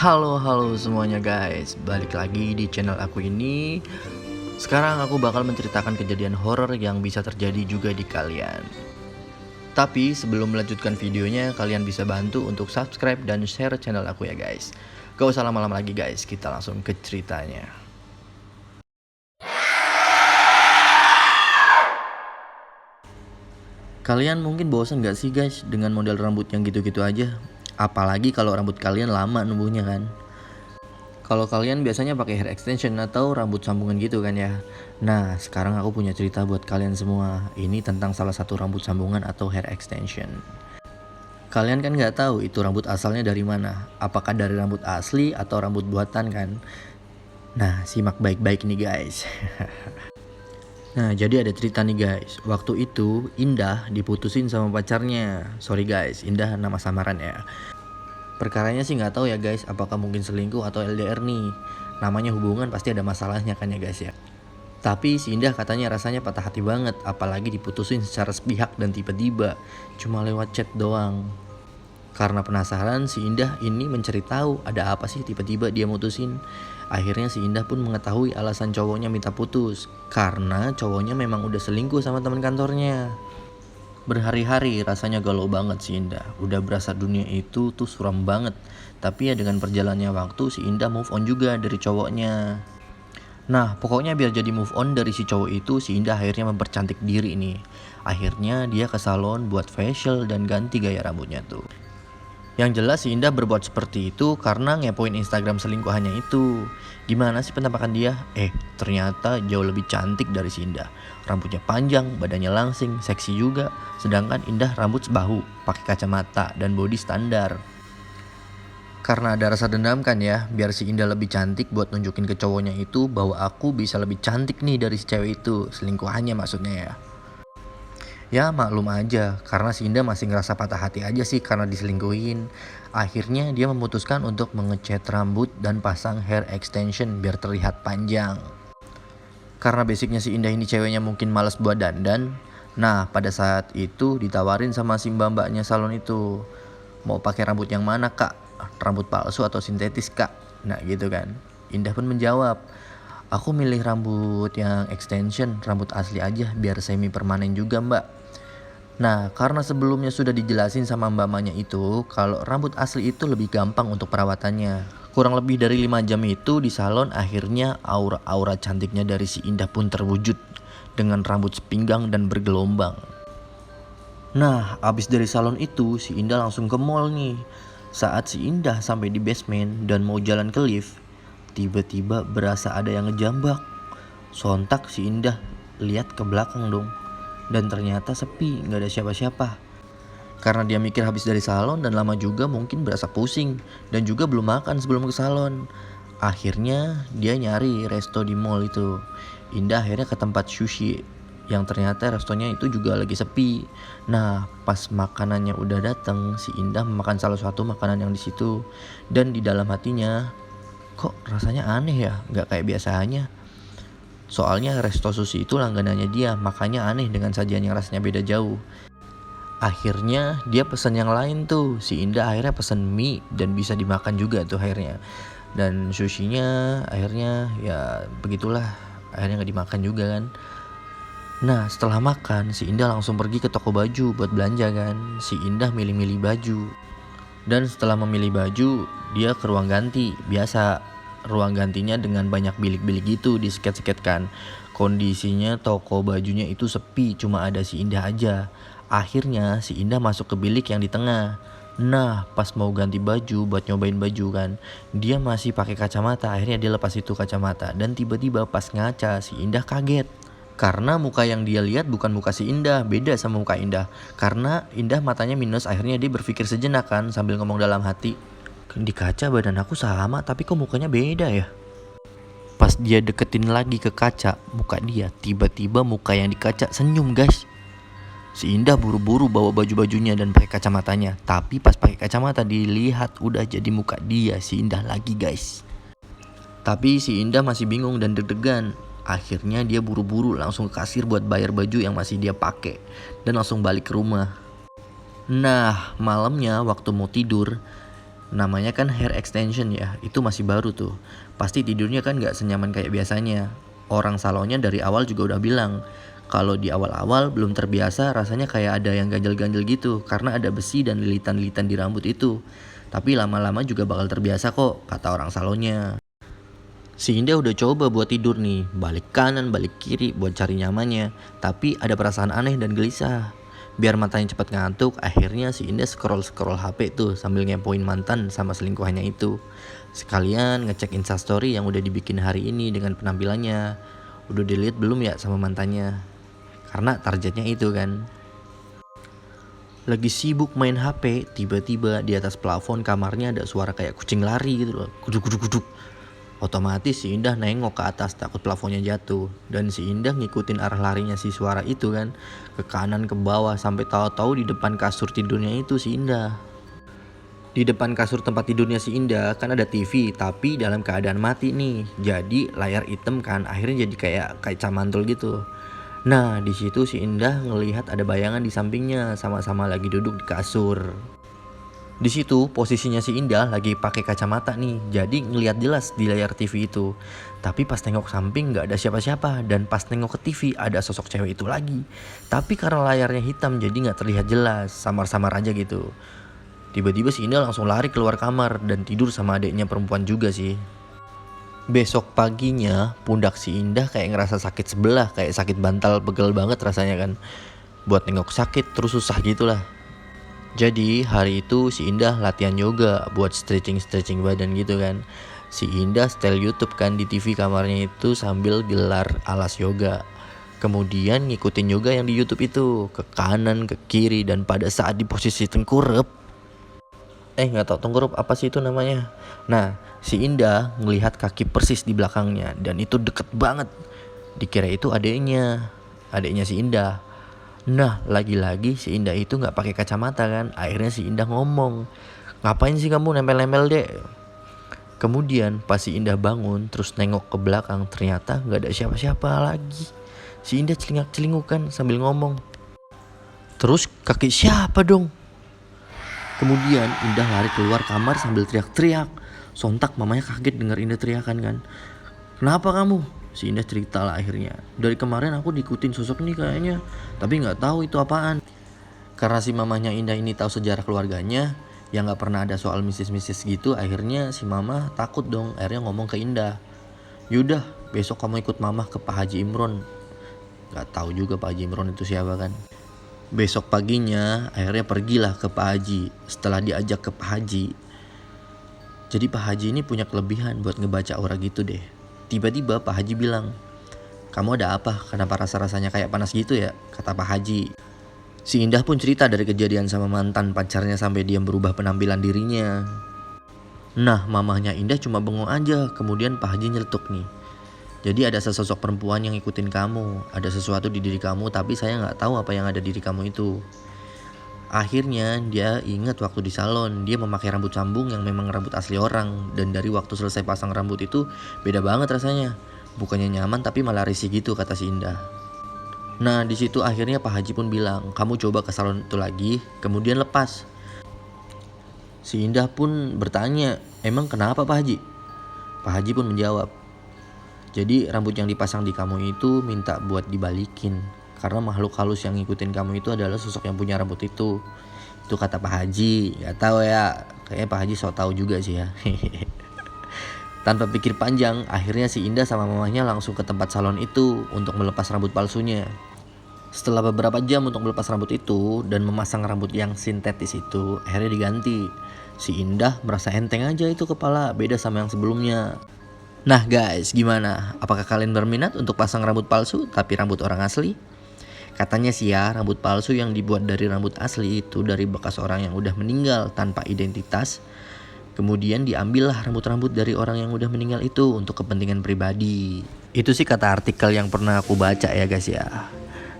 Halo semuanya guys, balik lagi di channel aku ini. Sekarang aku bakal menceritakan kejadian horor yang bisa terjadi juga di kalian. Tapi sebelum melanjutkan videonya, kalian bisa bantu untuk subscribe dan share channel aku ya guys. Gak usah lama-lama lagi guys, kita langsung ke ceritanya. Kalian mungkin bosan gak sih guys dengan model rambut yang gitu-gitu aja? Apalagi kalau rambut kalian lama numbuhnya kan. Kalau kalian biasanya pakai hair extension atau rambut sambungan gitu kan ya. Nah, sekarang aku punya cerita buat kalian semua. Ini tentang salah satu rambut sambungan atau hair extension. Kalian kan nggak tahu itu rambut asalnya dari mana. Apakah dari rambut asli atau rambut buatan kan? Nah, simak baik-baik nih guys. Nah, jadi ada cerita nih guys. Waktu itu Indah diputusin sama pacarnya. Sorry guys, Indah nama samaran ya. Perkaranya sih nggak tahu ya guys, apakah mungkin selingkuh atau LDR nih. Namanya hubungan pasti ada masalahnya kan ya guys ya. Tapi si Indah katanya rasanya patah hati banget, apalagi diputusin secara sepihak dan tiba-tiba, cuma lewat chat doang. Karena penasaran, si Indah ini mencari tahu ada apa sih tiba-tiba dia mutusin. Akhirnya si Indah pun mengetahui alasan cowoknya minta putus, karena cowoknya memang udah selingkuh sama teman kantornya. Berhari-hari rasanya galau banget si Indah. Udah berasa dunia itu tuh suram banget. Tapi ya dengan perjalannya waktu si Indah move on juga dari cowoknya. Nah pokoknya biar jadi move on dari si cowok itu, si Indah akhirnya mempercantik diri nih. Akhirnya dia ke salon buat facial dan ganti gaya rambutnya tuh. Yang jelas si Indah berbuat seperti itu karena ngepoin Instagram selingkuhannya itu. Gimana sih penampakan dia? Ternyata jauh lebih cantik dari si Indah. Rambutnya panjang, badannya langsing, seksi juga. Sedangkan Indah rambut sebahu, pakai kacamata dan body standar. Karena ada rasa dendam kan ya, biar si Indah lebih cantik buat nunjukin ke cowoknya itu bahwa aku bisa lebih cantik nih dari si cewek itu, selingkuhannya maksudnya ya. Ya maklum aja, karena si Indah masih ngerasa patah hati aja sih karena diselingkuhin. Akhirnya dia memutuskan untuk mengecat rambut dan pasang hair extension biar terlihat panjang. Karena basicnya si Indah ini ceweknya mungkin males buat dandan. Nah pada saat itu ditawarin sama si mbak-mbaknya salon itu, mau pakai rambut yang mana kak? Rambut palsu atau sintetis kak? Nah gitu kan. Indah pun menjawab, aku milih rambut yang extension, rambut asli aja biar semi permanen juga mbak. Nah, karena sebelumnya sudah dijelasin sama mbak-mbaknya itu, kalau rambut asli itu lebih gampang untuk perawatannya. Kurang lebih dari 5 jam itu di salon, akhirnya aura-aura cantiknya dari si Indah pun terwujud dengan rambut sepinggang dan bergelombang. Nah, abis dari salon itu, si Indah langsung ke mall nih. Saat si Indah sampai di basement dan mau jalan ke lift, tiba-tiba berasa ada yang ngejambak. Sontak si Indah lihat ke belakang dong. Dan ternyata sepi, gak ada siapa-siapa. Karena dia mikir habis dari salon dan lama juga mungkin berasa pusing. Dan juga belum makan sebelum ke salon. Akhirnya dia nyari resto di mall itu. Indah akhirnya ke tempat sushi, yang ternyata restonya itu juga lagi sepi. Nah pas makanannya udah datang, si Indah memakan salah satu makanan yang di situ. Dan di dalam hatinya, kok rasanya aneh ya, gak kayak biasanya. Soalnya resto sushi itu langganannya dia, makanya aneh dengan sajian yang rasanya beda jauh. Akhirnya dia pesan yang lain tuh. Si Indah akhirnya pesan mie dan bisa dimakan juga tuh akhirnya. Dan sushinya akhirnya ya begitulah, akhirnya gak dimakan juga kan. Nah setelah makan, si Indah langsung pergi ke toko baju buat belanja kan. Si Indah milih-milih baju. Dan setelah memilih baju, dia ke ruang ganti. Biasa ruang gantinya dengan banyak bilik-bilik gitu diseket-seketkan. Kondisinya toko bajunya itu sepi, cuma ada si Indah aja. Akhirnya si Indah masuk ke bilik yang di tengah. Nah pas mau ganti baju buat nyobain baju kan, dia masih pakai kacamata. Akhirnya dia lepas itu kacamata. Dan tiba-tiba pas ngaca, si Indah kaget. Karena muka yang dia lihat bukan muka si Indah, beda sama muka Indah. Karena Indah matanya minus, akhirnya dia berpikir sejenak kan sambil ngomong dalam hati, di kaca badan aku sama tapi kok mukanya beda ya. Pas dia deketin lagi ke kaca muka dia, tiba-tiba muka yang di kaca senyum guys. Si Indah buru-buru bawa baju-bajunya dan pakai kacamatanya. Tapi pas pakai kacamata dilihat udah jadi muka dia si Indah lagi guys. Tapi si Indah masih bingung dan deg-degan. Akhirnya dia buru-buru langsung ke kasir buat bayar baju yang masih dia pakai dan langsung balik ke rumah. Nah malamnya waktu mau tidur, Namanya kan hair extension ya, itu masih baru tuh. Pasti tidurnya kan gak senyaman kayak biasanya. Orang salonnya dari awal juga udah bilang, kalau di awal-awal belum terbiasa rasanya kayak ada yang ganjel-ganjel gitu, karena ada besi dan lilitan-lilitan di rambut itu. Tapi lama-lama juga bakal terbiasa kok, kata orang salonnya. Si Indah udah coba buat tidur nih, balik kanan, balik kiri buat cari nyamannya. Tapi ada perasaan aneh dan gelisah. Biar matanya cepat ngantuk, akhirnya si Indah scroll-scroll HP tuh sambil ngepoin mantan sama selingkuhannya itu. Sekalian ngecek instastory yang udah dibikin hari ini dengan penampilannya. Udah dilihat belum ya sama mantannya? Karena targetnya itu kan. Lagi sibuk main HP, tiba-tiba di atas plafon kamarnya ada suara kayak kucing lari gitu loh. Guduk-guduk-guduk. Otomatis si Indah nengok ke atas takut plafonnya jatuh. Dan si Indah ngikutin arah larinya si suara itu kan. Ke kanan ke bawah sampai tahu-tahu di depan kasur tidurnya itu si Indah. Di depan kasur tempat tidurnya si Indah kan ada TV tapi dalam keadaan mati nih. Jadi layar hitam kan akhirnya jadi kayak kaca mantul gitu. Nah di situ si Indah ngelihat ada bayangan di sampingnya sama-sama lagi duduk di kasur. Di situ posisinya si Indah lagi pakai kacamata nih, jadi ngelihat jelas di layar TV itu. Tapi pas tengok samping nggak ada siapa-siapa dan pas tengok ke TV ada sosok cewek itu lagi. Tapi karena layarnya hitam jadi nggak terlihat jelas, samar-samar aja gitu. Tiba-tiba si Indah langsung lari keluar kamar dan tidur sama adiknya perempuan juga sih. Besok paginya pundak si Indah kayak ngerasa sakit sebelah, kayak sakit bantal pegel banget rasanya kan. Buat nengok sakit terus susah gitulah. Jadi hari itu si Indah latihan yoga buat stretching badan gitu kan. Si Indah setel YouTube kan di TV kamarnya itu sambil gelar alas yoga. Kemudian ngikutin yoga yang di YouTube itu, ke kanan, ke kiri, dan pada saat di posisi tengkurap, nggak tahu tengkurap apa sih itu namanya. Nah, si Indah ngelihat kaki persis di belakangnya dan itu deket banget. Dikira itu adeknya si Indah. Nah, lagi-lagi si Indah itu nggak pakai kacamata kan. Akhirnya si Indah ngomong, ngapain sih kamu nempel-nempel dek? Kemudian pas si Indah bangun terus nengok ke belakang, ternyata nggak ada siapa-siapa lagi. Si Indah celingak-celingukan sambil ngomong, terus kaki siapa dong? Kemudian Indah lari keluar kamar sambil teriak-teriak. Sontak mamanya kaget dengar Indah teriakan kan. Kenapa kamu? Si Indah cerita lah akhirnya. Dari kemarin aku diikutin sosok nih kayaknya, tapi nggak tahu itu apaan. Karena si mamanya Indah ini tahu sejarah keluarganya, yang nggak pernah ada soal mistis-mistis gitu. Akhirnya si mama takut dong. Akhirnya ngomong ke Indah, yaudah besok kamu ikut mama ke Pak Haji Imron. Nggak tahu juga Pak Haji Imron itu siapa kan. Besok paginya akhirnya pergilah ke Pak Haji. Setelah diajak ke Pak Haji, jadi Pak Haji ini punya kelebihan buat ngebaca aura gitu deh. Tiba-tiba Pak Haji bilang, kamu ada apa? Kenapa rasa-rasanya kayak panas gitu ya? Kata Pak Haji. Si Indah pun cerita dari kejadian sama mantan pacarnya sampai dia berubah penampilan dirinya. Nah mamahnya Indah cuma bengong aja. Kemudian Pak Haji nyeletuk nih, jadi ada sesosok perempuan yang ngikutin kamu. Ada sesuatu di diri kamu tapi saya gak tahu apa yang ada di diri kamu itu. Akhirnya dia ingat waktu di salon dia memakai rambut sambung yang memang rambut asli orang. Dan dari waktu selesai pasang rambut itu beda banget rasanya. Bukannya nyaman tapi malah risih gitu kata si Indah. Nah di situ akhirnya Pak Haji pun bilang, kamu coba ke salon itu lagi kemudian lepas. Si Indah pun bertanya, emang kenapa Pak Haji? Pak Haji pun menjawab, jadi rambut yang dipasang di kamu itu minta buat dibalikin. Karena makhluk halus yang ngikutin kamu itu adalah sosok yang punya rambut itu. Itu kata Pak Haji. Gak tahu ya, kayaknya Pak Haji so tau juga sih ya. Tanpa pikir panjang, akhirnya si Indah sama mamanya langsung ke tempat salon itu untuk melepas rambut palsunya. Setelah beberapa jam untuk melepas rambut itu dan memasang rambut yang sintetis itu, akhirnya diganti. Si Indah merasa enteng aja itu kepala, beda sama yang sebelumnya. Nah guys, gimana? Apakah kalian berminat untuk pasang rambut palsu tapi rambut orang asli? Katanya sih ya, rambut palsu yang dibuat dari rambut asli itu dari bekas orang yang udah meninggal tanpa identitas. Kemudian diambillah rambut-rambut dari orang yang udah meninggal itu untuk kepentingan pribadi. Itu sih kata artikel yang pernah aku baca ya guys ya.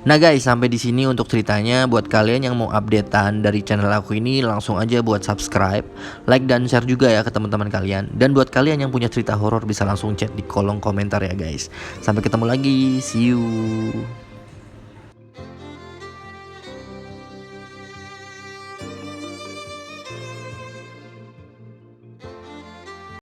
Nah guys, sampai di sini untuk ceritanya. Buat kalian yang mau updatean dari channel aku ini, langsung aja buat subscribe, like dan share juga ya ke teman-teman kalian. Dan buat kalian yang punya cerita horor bisa langsung chat di kolom komentar ya guys. Sampai ketemu lagi, see you.